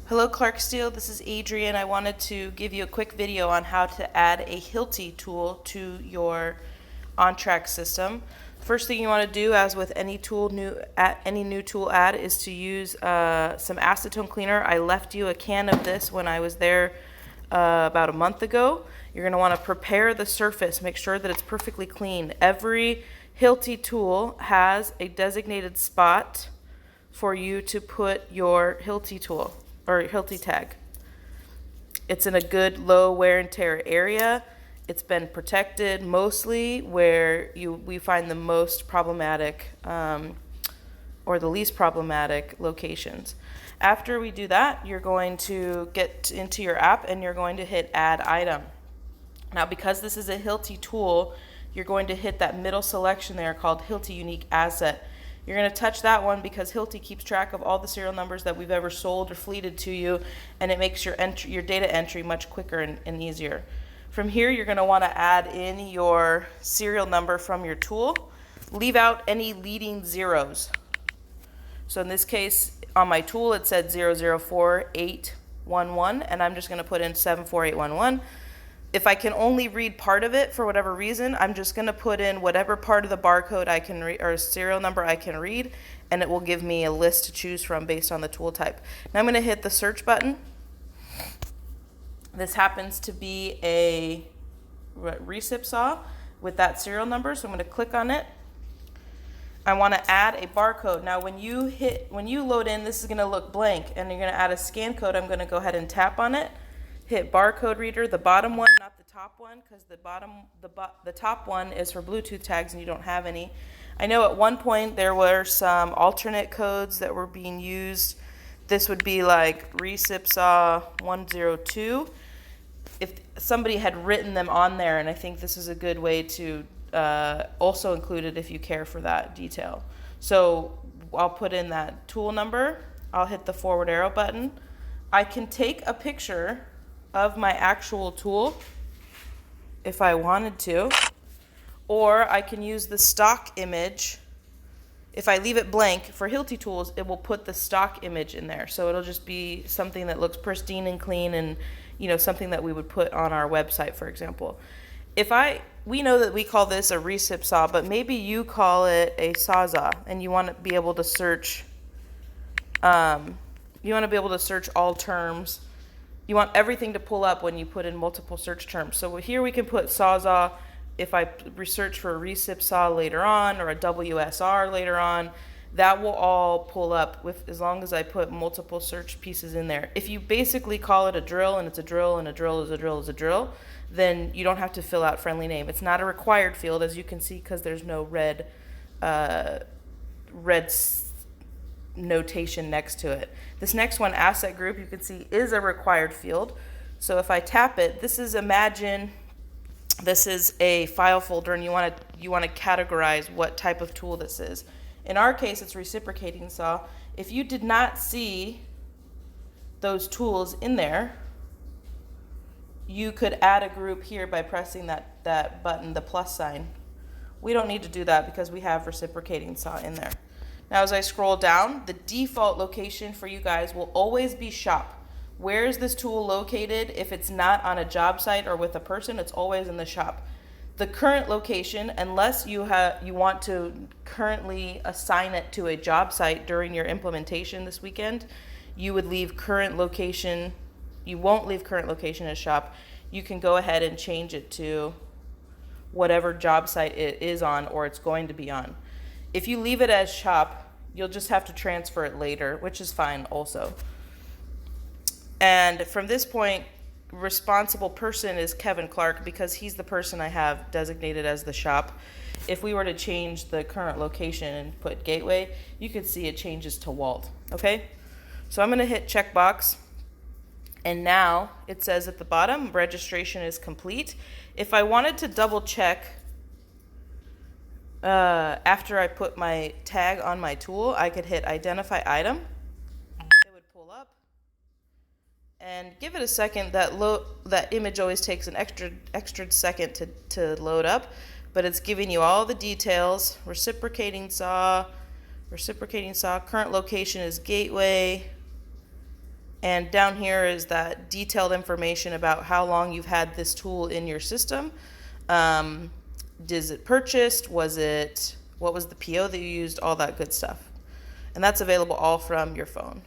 Hello Clark Steel, this is Adrian. I wanted to give you a quick video on how to add a Hilti tool to your on-track system. First thing you want to do, as with any new tool add, is to use some acetone cleaner. I left you a can of this when I was there about a month ago. You're going to want to prepare the surface, make sure that it's perfectly clean. Every Hilti tool has a designated spot for you to put your Hilti tool or Hilti tag. It's in a good low wear and tear area. It's been protected mostly where we find the most problematic or the least problematic locations. After we do that, you're going to get into your app and you're going to hit Add Item. Now, because this is a Hilti tool, you're going to hit that middle selection there called Hilti Unique Asset. You're going to touch that one because Hilti keeps track of all the serial numbers that we've ever sold or fleeted to you, and it makes your data entry much quicker and easier. From here, you're going to want to add in your serial number from your tool. Leave out any leading zeros. So in this case, on my tool, it said 004811, and I'm just going to put in 74811. If I can only read part of it for whatever reason, I'm just going to put in whatever part of the barcode I can read or serial number I can read, and it will give me a list to choose from based on the tool type. Now I'm going to hit the search button. This happens to be a recip saw with that serial number, so I'm going to click on it. I want to add a barcode. Now when you load in, this is going to look blank, and you're going to add a scan code. I'm going to go ahead and tap on it. Hit barcode reader, the bottom one, not the top one, because the top one is for Bluetooth tags and you don't have any. I know at one point there were some alternate codes that were being used. This would be like recip saw 102. If somebody had written them on there, and I think this is a good way to also include it if you care for that detail. So I'll put in that tool number. I'll hit the forward arrow button. I can take a picture of my actual tool if I wanted to, or I can use the stock image. If I leave it blank for Hilti tools, it will put the stock image in there, so it'll just be something that looks pristine and clean, and something that we would put on our website, for example. We know that we call this a recip saw, but maybe you call it a sawzall, and you want to be able to search all terms. You want everything to pull up when you put in multiple search terms. So here we can put sawzall. If I research for a recip saw later on or a WSR later on, that will all pull up as long as I put multiple search pieces in there. If you basically call it a drill and it's a drill and a drill is a drill is a drill, then you don't have to fill out friendly name. It's not a required field, as you can see, because there's no red notation next to it. This next one, asset group, you can see is a required field. So if I tap it, imagine this is a file folder, and you want to categorize what type of tool this is. In our case, it's reciprocating saw. If you did not see those tools in there, you could add a group here by pressing that button, the plus sign. We don't need to do that because we have reciprocating saw in there. Now as I scroll down, the default location for you guys will always be shop. Where is this tool located? If it's not on a job site or with a person, it's always in the shop. The current location, unless you want to currently assign it to a job site during your implementation this weekend, you would leave current location. You won't leave current location as shop. You can go ahead and change it to whatever job site it is on or it's going to be on. If you leave it as shop, you'll just have to transfer it later, which is fine also. And from this point, responsible person is Kevin Clark, because he's the person I have designated as the shop. If we were to change the current location and put gateway, you could see it changes to Walt. Okay? So I'm going to hit checkbox. And now it says at the bottom, registration is complete. If I wanted to double check after I put my tag on my tool, I could hit identify item. It would pull up, and give it a second. That image always takes an extra second to load up, but it's giving you all the details. Reciprocating saw, current location is gateway, And down here is that detailed information about how long you've had this tool in your system. Is it purchased? What was the PO that you used? All that good stuff. And that's available all from your phone.